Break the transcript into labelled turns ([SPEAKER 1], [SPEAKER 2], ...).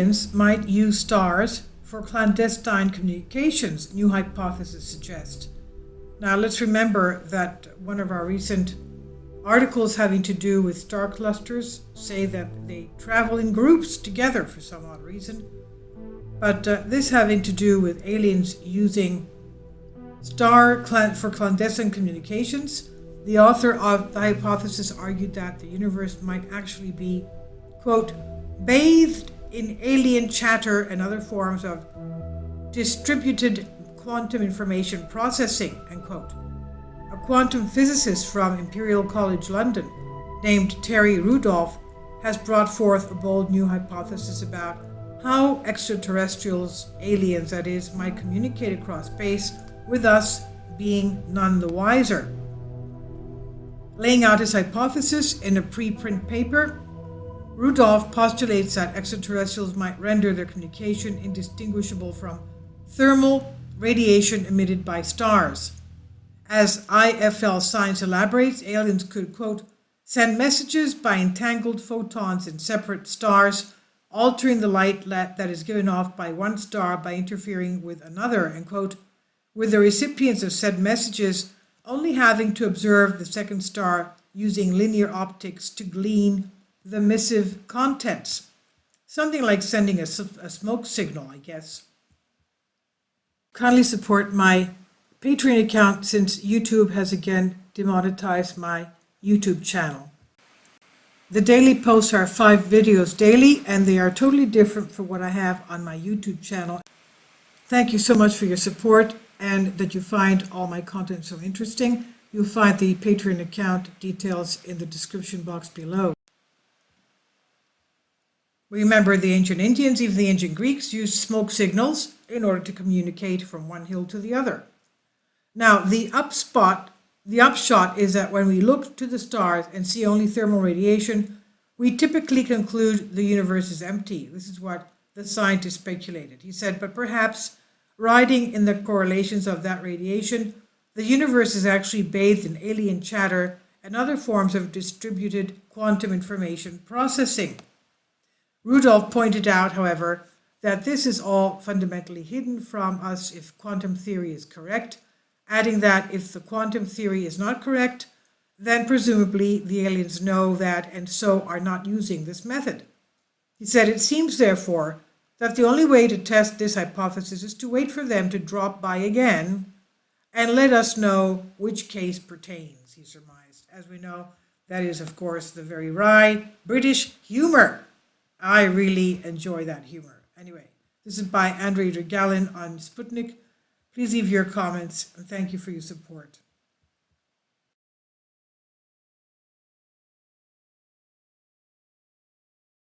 [SPEAKER 1] aliens might use stars for clandestine communications, new hypothesis suggests. Now let's remember that one of our recent articles having to do with star clusters say that they travel in groups together for some odd reason. But this having to do with aliens using for clandestine communications, the author of the hypothesis argued that the universe might actually be, quote, bathed in alien chatter and other forms of distributed quantum information processing, end quote. A quantum physicist from Imperial College London named Terry Rudolph has brought forth a bold new hypothesis about how extraterrestrials, aliens that is, might communicate across space with us being none the wiser. Laying out his hypothesis in a preprint paper, Rudolph postulates that extraterrestrials might render their communication indistinguishable from thermal radiation emitted by stars. As IFL Science elaborates, aliens could, quote, send messages by entangled photons in separate stars, altering the light that is given off by one star by interfering with another, end quote, with the recipients of said messages only having to observe the second star using linear optics to glean the missive contents. Something like sending a smoke signal, I guess. Kindly support my Patreon account since YouTube has again demonetized my YouTube channel. The daily posts are 5 videos daily, and they are totally different from what I have on my YouTube channel. Thank you so much for your support and that you find all my content so interesting. You'll find the Patreon account details in the description box below. Remember, the ancient Indians, even the ancient Greeks, used smoke signals in order to communicate from one hill to the other. Now, the upshot is that when we look to the stars and see only thermal radiation, we typically conclude the universe is empty. This is what the scientist speculated. He said, but perhaps riding in the correlations of that radiation, the universe is actually bathed in alien chatter and other forms of distributed quantum information processing. Rudolph pointed out, however, that this is all fundamentally hidden from us if quantum theory is correct, adding that if the quantum theory is not correct, then presumably the aliens know that and so are not using this method. He said, it seems, therefore, that the only way to test this hypothesis is to wait for them to drop by again and let us know which case pertains, he surmised. As we know, that is, of course, the very wry British humor. I really enjoy that humor. Anyway, this is by Andrei Dragallin on Sputnik. Please leave your comments, and thank you for your support.